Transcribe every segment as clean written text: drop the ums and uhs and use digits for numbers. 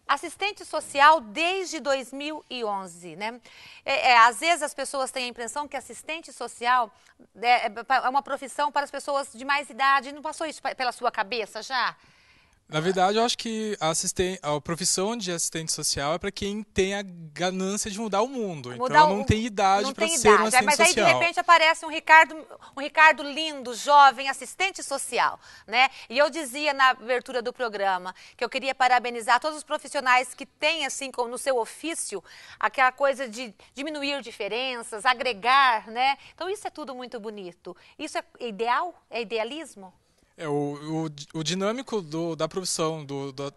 Assistente social desde 2011, né? Às vezes as pessoas têm a impressão que assistente social é uma profissão para as pessoas de mais idade. Não passou isso pela sua cabeça já? Na verdade, eu acho que a profissão de assistente social é para quem tem a ganância de mudar o mundo. Mudar Então, não tem idade não para tem ser um idade. assistente Mas aí, de social. repente, aparece um Ricardo lindo, jovem, assistente social, né? E eu dizia na abertura do programa que eu queria parabenizar todos os profissionais que têm, assim, como no seu ofício, aquela coisa de diminuir diferenças, agregar, né? Então, isso é tudo muito bonito. Isso é ideal? É idealismo? O dinâmico da profissão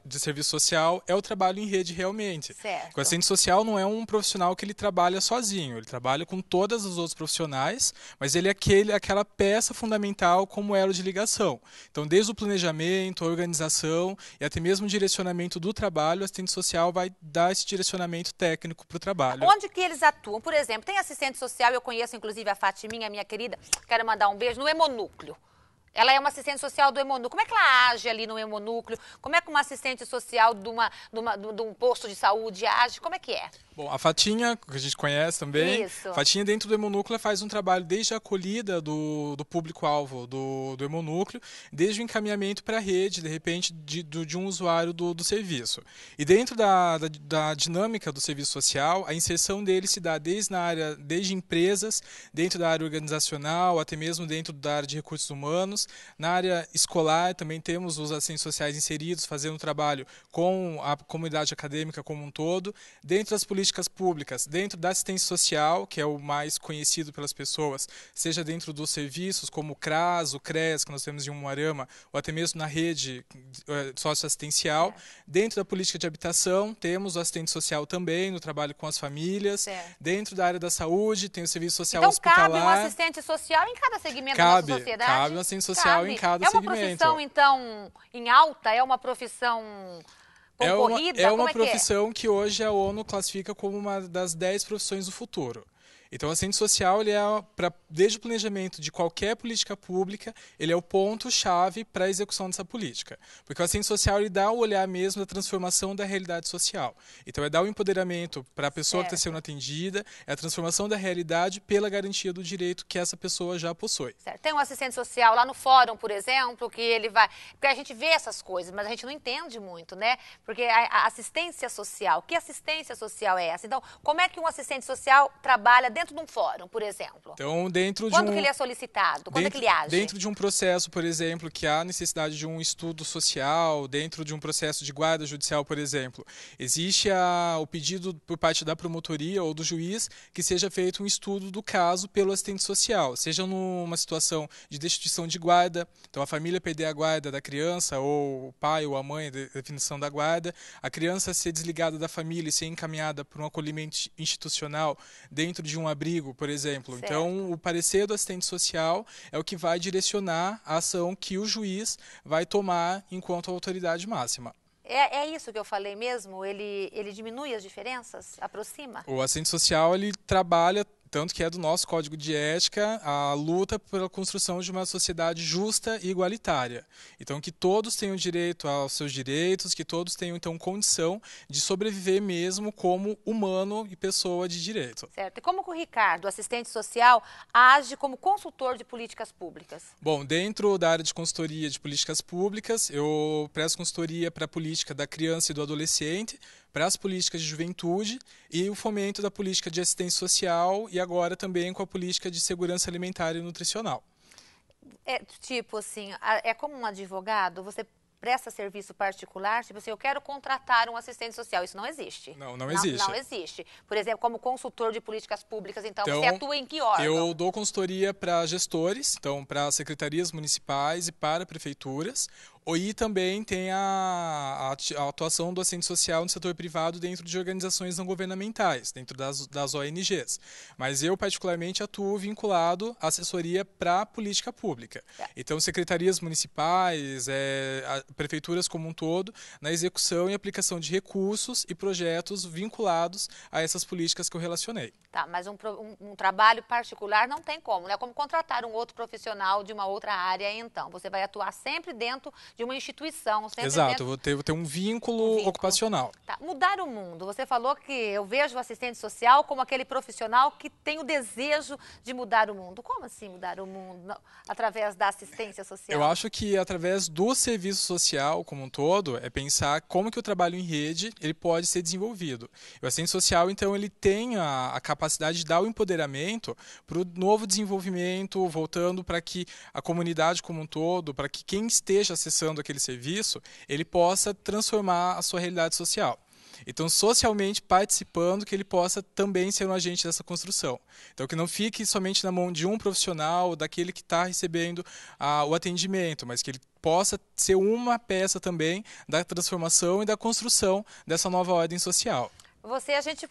de serviço social é o trabalho em rede realmente. Certo. O assistente social não é um profissional que ele trabalha sozinho, ele trabalha com todos os outros profissionais, mas ele é aquela peça fundamental como elo de ligação. Então, desde o planejamento, a organização e até mesmo o direcionamento do trabalho, o assistente social vai dar esse direcionamento técnico para o trabalho. Onde que eles atuam? Por exemplo, tem assistente social, eu conheço inclusive a Fatiminha, minha querida, quero mandar um beijo, no Hemonúcleo. Ela é uma assistente social do Hemonúcleo. Como é que ela age ali no Hemonúcleo? Como é que uma assistente social de um posto de saúde age? Como é que é? Bom, a Fatinha, que a gente conhece também, Isso. a Fatinha dentro do Hemonúcleo faz um trabalho desde a acolhida do público-alvo do Hemonúcleo, desde o encaminhamento para a rede, de repente, de um usuário do serviço. E dentro da dinâmica do serviço social, a inserção dele se dá desde empresas, dentro da área organizacional, até mesmo dentro da área de recursos humanos. Na área escolar também temos os assistentes sociais inseridos, fazendo trabalho com a comunidade acadêmica como um todo. Dentro das políticas públicas, dentro da assistência social, que é o mais conhecido pelas pessoas, seja dentro dos serviços como o CRAS, o CRES, que nós temos em Umuarama, ou até mesmo na rede socioassistencial. Dentro da política de habitação, temos o assistente social também, no trabalho com as famílias. Dentro da área da saúde, tem o serviço social hospitalar. Então, cabe um assistente social em cada segmento da nossa sociedade? Cabe um assistente social em cada segmento. É uma profissão, então, em alta? É uma profissão concorrida? É uma profissão que hoje a ONU classifica como uma das 10 profissões do futuro. Então, o assistente social, ele desde o planejamento de qualquer política pública, ele é o ponto-chave para a execução dessa política. Porque o assistente social, ele dá o olhar mesmo da transformação da realidade social. Então, é dar o empoderamento para a pessoa que está sendo atendida, é a transformação da realidade pela garantia do direito que essa pessoa já possui. Certo. Tem um assistente social lá no fórum, por exemplo, que ele vai... Porque a gente vê essas coisas, mas a gente não entende muito, né? Porque a assistência social, que assistência social é essa? Então, como é que um assistente social trabalha dentro de um fórum, por exemplo? Então, Quando que ele é solicitado? Quando é que ele age? Dentro de um processo, por exemplo, que há necessidade de um estudo social, dentro de um processo de guarda judicial, por exemplo, existe o pedido por parte da promotoria ou do juiz que seja feito um estudo do caso pelo assistente social, seja numa situação de destituição de guarda, então a família perder a guarda da criança, ou o pai ou a mãe, a definição da guarda, a criança ser desligada da família e ser encaminhada para um acolhimento institucional dentro de um abrigo, por exemplo. Certo. Então, o parecer do assistente social é o que vai direcionar a ação que o juiz vai tomar enquanto autoridade máxima. É isso que eu falei mesmo? Ele diminui as diferenças? Aproxima? O assistente social, ele trabalha, tanto que é do nosso código de ética, a luta pela construção de uma sociedade justa e igualitária. Então, que todos tenham direito aos seus direitos, que todos tenham, então, condição de sobreviver mesmo como humano e pessoa de direito. Certo. E como que o Ricardo, assistente social, age como consultor de políticas públicas? Bom, dentro da área de consultoria de políticas públicas, eu presto consultoria para a política da criança e do adolescente, para as políticas de juventude e o fomento da política de assistência social e agora também com a política de segurança alimentar e nutricional. Tipo assim, é como um advogado, você presta serviço particular, tipo assim, eu quero contratar um assistente social, isso não existe. Não existe. Não existe. Por exemplo, como consultor de políticas públicas, então você atua em que órgão? Eu dou consultoria para gestores, então para secretarias municipais e para prefeituras, e também tem a atuação do assistente social no setor privado dentro de organizações não governamentais, dentro das ONGs. Mas eu, particularmente, atuo vinculado à assessoria para a política pública. Então, secretarias municipais, prefeituras como um todo, na execução e aplicação de recursos e projetos vinculados a essas políticas que eu relacionei. Tá, mas um trabalho particular não tem como, né? Como contratar um outro profissional de uma outra área, então. Você vai atuar sempre dentro de uma instituição. Sempre Exato, dentro... vou ter um vínculo ocupacional. Tá. Mudar o mundo. Você falou que eu vejo o assistente social como aquele profissional que tem o desejo de mudar o mundo. Como assim mudar o mundo através da assistência social? Eu acho que através do serviço social como um todo, é pensar como que o trabalho em rede ele pode ser desenvolvido. O assistente social, então, ele tem a capacidade de dar o empoderamento para o novo desenvolvimento, voltando para que a comunidade como um todo, para que quem esteja acessando aquele serviço, ele possa transformar a sua realidade social. Então, socialmente participando, que ele possa também ser um agente dessa construção. Então, que não fique somente na mão de um profissional, daquele que está recebendo o atendimento, mas que ele possa ser uma peça também da transformação e da construção dessa nova ordem social.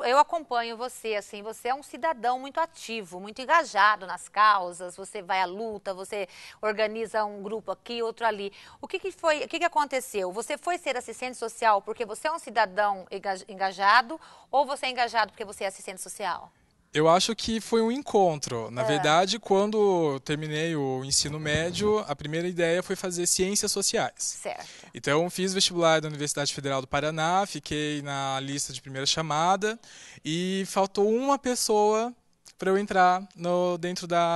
Eu acompanho você, assim, você é um cidadão muito ativo, muito engajado nas causas, você vai à luta, você organiza um grupo aqui, outro ali. O que aconteceu? Você foi ser assistente social porque você é um cidadão engajado ou você é engajado porque você é assistente social? Eu acho que foi um encontro. Na verdade, quando terminei o ensino médio, a primeira ideia foi fazer ciências sociais. Certo. Então, fiz vestibular da Universidade Federal do Paraná, fiquei na lista de primeira chamada e faltou uma pessoa para eu entrar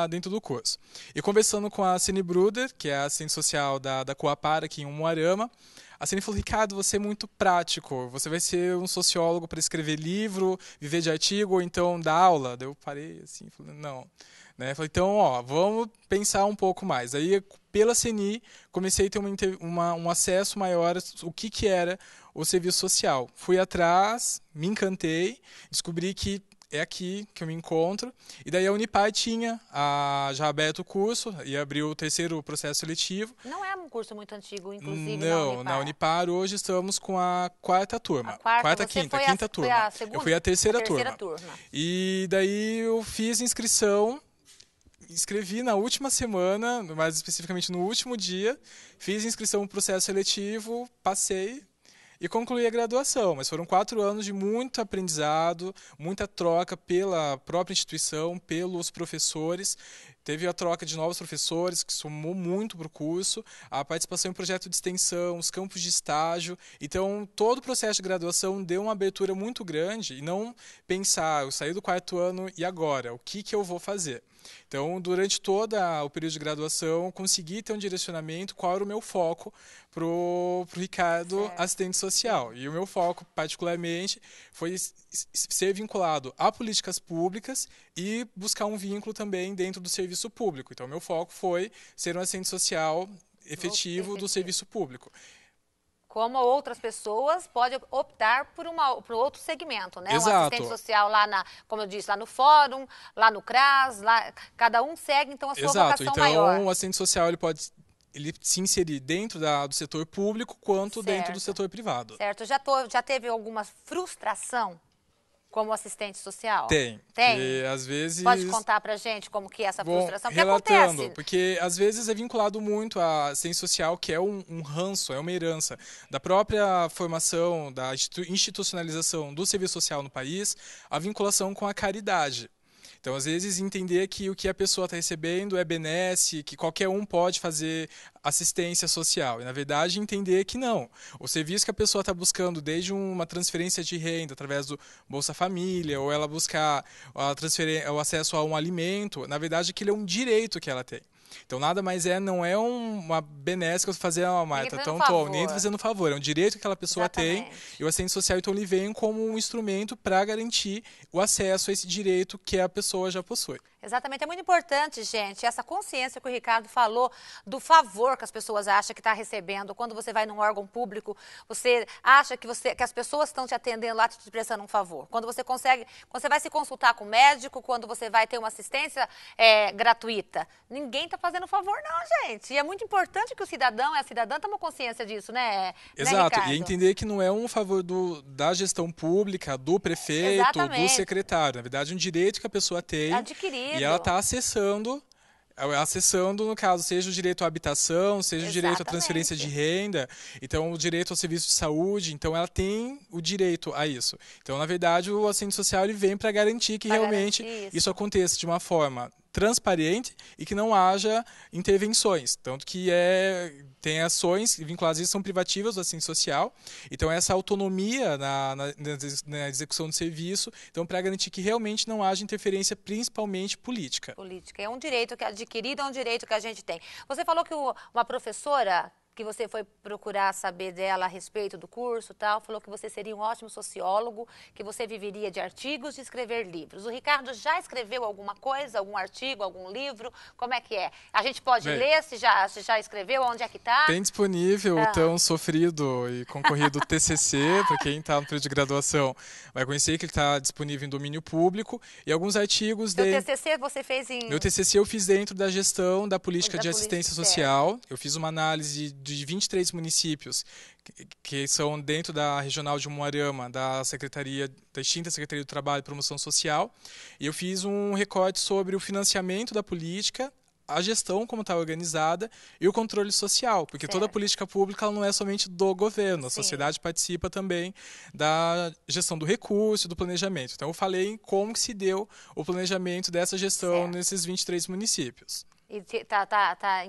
dentro do curso. E conversando com a Cine Bruder, que é a assistente social da Coapar aqui em Umuarama, a Cine falou: Ricardo, você é muito prático, você vai ser um sociólogo para escrever livro, viver de artigo ou então dar aula. Daí eu parei assim, falei, não. Né? Falei, então, vamos pensar um pouco mais. Aí, pela CNI, comecei a ter um acesso maior o que era o serviço social. Fui atrás, me encantei, descobri que é aqui que eu me encontro. E daí a Unipar tinha já aberto o curso e abriu o terceiro processo seletivo. Não é um curso muito antigo, inclusive, não, na Unipar hoje estamos com a quarta turma. Quinta turma. Eu fui a terceira turma. E daí eu fiz inscrição, escrevi na última semana, mais especificamente no último dia, fiz inscrição no processo seletivo, passei e concluí a graduação, mas foram 4 anos de muito aprendizado, muita troca pela própria instituição, pelos professores. Teve a troca de novos professores, que somou muito para o curso, a participação em projeto de extensão, os campos de estágio. Então, todo o processo de graduação deu uma abertura muito grande e não pensar, eu saí do 4º ano e agora? O que eu vou fazer? Então, durante todo o período de graduação, consegui ter um direcionamento, qual era o meu foco para o Ricardo, assistente social. E o meu foco, particularmente, foi ser vinculado a políticas públicas e buscar um vínculo também dentro do serviço público. Então, o meu foco foi ser um assistente social efetivo do serviço público. Como outras pessoas podem optar por outro segmento, né? Exato. Um assistente social lá como eu disse, lá no fórum, lá no CRAS, cada um segue então a sua vocação maior. Então, o assistente social ele pode se inserir dentro do setor público quanto dentro do setor privado. Certo. Já teve alguma frustração como assistente social? Tem. Porque, às vezes... Pode contar pra gente como que é essa frustração? Porque relatando, acontece. Porque às vezes é vinculado muito à assistência social, que é um ranço, é uma herança da própria formação, da institucionalização do serviço social no país, a vinculação com a caridade. Então, às vezes, entender que o que a pessoa está recebendo é benesse, que qualquer um pode fazer assistência social. E, na verdade, entender que não. O serviço que a pessoa está buscando, desde uma transferência de renda através do Bolsa Família, ou ela buscar o acesso a um alimento, na verdade, aquilo é um direito que ela tem. Então, nada mais não é uma benesse que eu vou fazer, Marta, então nem estou fazendo favor. É um direito que aquela pessoa tem, e o assistente social, então, ele vem como um instrumento para garantir o acesso a esse direito que a pessoa já possui. Exatamente, é muito importante, gente, essa consciência que o Ricardo falou do favor que as pessoas acham que está recebendo. Quando você vai num órgão público, você acha que as pessoas estão te atendendo lá, te prestando um favor. Quando você vai se consultar com o médico, quando você vai ter uma assistência gratuita, ninguém está fazendo favor não, gente. E é muito importante que o cidadão e a cidadã tomem consciência disso, né, Exato, né, e entender que não é um favor da gestão pública, do prefeito, do secretário. Na verdade, é um direito que a pessoa tem. Adquirido. E ela está acessando, no caso, seja o direito à habitação, seja o direito à transferência de renda, então o direito ao serviço de saúde, então ela tem o direito a isso. Então, na verdade, o assistente social ele vem para garantir que realmente isso aconteça de uma forma transparente e que não haja intervenções. Tanto que tem ações vinculadas a isso, são privativas do assistente social. Então, essa autonomia na execução do serviço, então, para garantir que realmente não haja interferência, principalmente política. Política. É um direito que é adquirido, é um direito que a gente tem. Você falou que uma professora que você foi procurar saber dela a respeito do curso e tal, falou que você seria um ótimo sociólogo, que você viveria de artigos, de escrever livros. O Ricardo já escreveu alguma coisa, algum artigo, algum livro? Como é que é? A gente pode ler se já escreveu, onde é que está? Tem disponível o tão sofrido e concorrido TCC, para quem está no período de graduação vai conhecer que ele está disponível em domínio público, e alguns artigos... Seu TCC você fez em... Meu TCC eu fiz dentro da gestão da política de assistência social. Eu fiz uma análise de 23 municípios que são dentro da regional de Umuarama, da extinta Secretaria do Trabalho e Promoção Social, e eu fiz um recorte sobre o financiamento da política, a gestão como está organizada e o controle social, porque toda política pública ela não é somente do governo, a sociedade participa também da gestão do recurso, do planejamento. Então eu falei em como que se deu o planejamento dessa gestão nesses 23 municípios. E está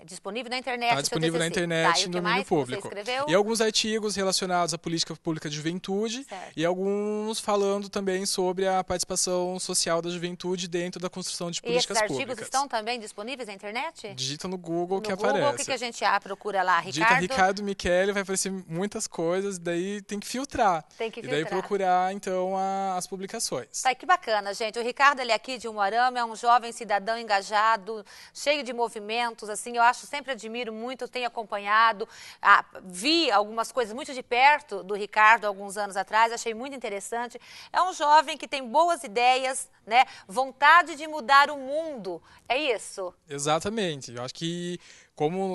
disponível na internet? Está disponível na internet, no domínio público. E alguns artigos relacionados à política pública de juventude, e alguns falando também sobre a participação social da juventude dentro da construção de políticas públicas. E esses artigos estão também disponíveis na internet? Digita no Google que aparece. O que a gente procura lá? Digita Ricardo Michele, vai aparecer muitas coisas, daí tem que filtrar. E daí procurar, então, as publicações. Que bacana, gente. O Ricardo, ele é aqui de Umuarama, é um jovem cidadão engajado, cheio de movimentos, assim, eu sempre admiro muito, eu tenho acompanhado, vi algumas coisas muito de perto do Ricardo alguns anos atrás, achei muito interessante. É um jovem que tem boas ideias, né? Vontade de mudar o mundo, é isso? Exatamente, eu acho que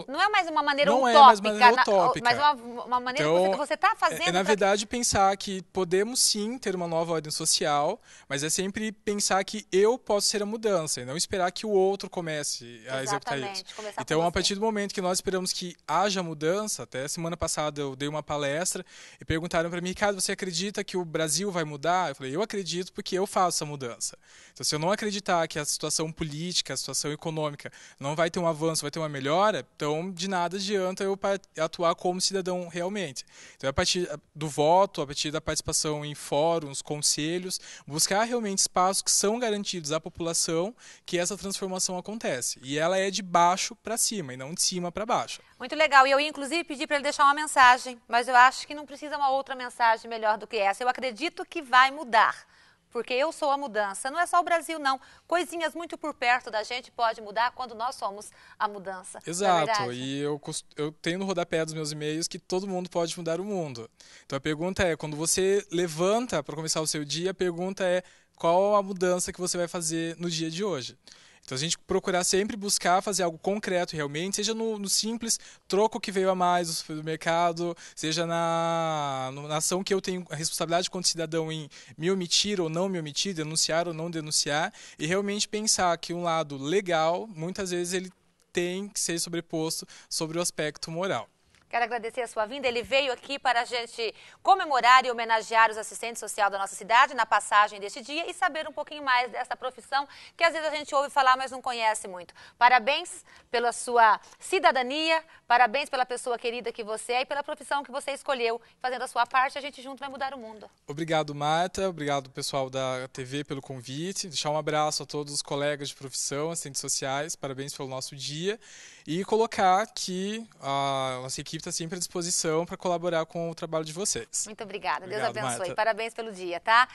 não é mais uma maneira utópica, mas uma maneira que você está fazendo. Na verdade, pensar que podemos sim ter uma nova ordem social, mas é sempre pensar que eu posso ser a mudança e não esperar que o outro comece a executar isso. Então, a partir do momento que nós esperamos que haja mudança, até semana passada eu dei uma palestra e perguntaram para mim, Ricardo, você acredita que o Brasil vai mudar? Eu falei, eu acredito porque eu faço a mudança. Então, se eu não acreditar que a situação política, a situação econômica não vai ter um avanço, vai ter uma melhora, então de nada adianta eu atuar como cidadão realmente. Então, a partir do voto, a partir da participação em fóruns, conselhos, buscar realmente espaços que são garantidos à população que essa transformação acontece. E ela é de baixo para cima e não de cima para baixo. Muito legal. E eu ia, inclusive, pedir para ele deixar uma mensagem, mas eu acho que não precisa uma outra mensagem melhor do que essa. Eu acredito que vai mudar. Porque eu sou a mudança. Não é só o Brasil, não. Coisinhas muito por perto da gente pode mudar quando nós somos a mudança. Exato. E eu tenho no rodapé dos meus e-mails que todo mundo pode mudar o mundo. Então a pergunta é, quando você levanta para começar o seu dia, a pergunta é qual a mudança que você vai fazer no dia de hoje. Então, a gente procurar sempre buscar fazer algo concreto realmente, seja no simples troco que veio a mais do supermercado, seja na ação que eu tenho a responsabilidade como cidadão em me omitir ou não me omitir, denunciar ou não denunciar, e realmente pensar que um lado legal, muitas vezes ele tem que ser sobreposto sobre o aspecto moral. Quero agradecer a sua vinda. Ele veio aqui para a gente comemorar e homenagear os assistentes sociais da nossa cidade na passagem deste dia e saber um pouquinho mais dessa profissão que às vezes a gente ouve falar, mas não conhece muito. Parabéns pela sua cidadania, parabéns pela pessoa querida que você é e pela profissão que você escolheu. Fazendo a sua parte, a gente junto vai mudar o mundo. Obrigado, Marta. Obrigado, pessoal da TV, pelo convite. Deixar um abraço a todos os colegas de profissão, assistentes sociais. Parabéns pelo nosso dia. E colocar que a nossa equipe está sempre à disposição para colaborar com o trabalho de vocês. Muito obrigada. Obrigado, Deus abençoe. Marta. Parabéns pelo dia, tá?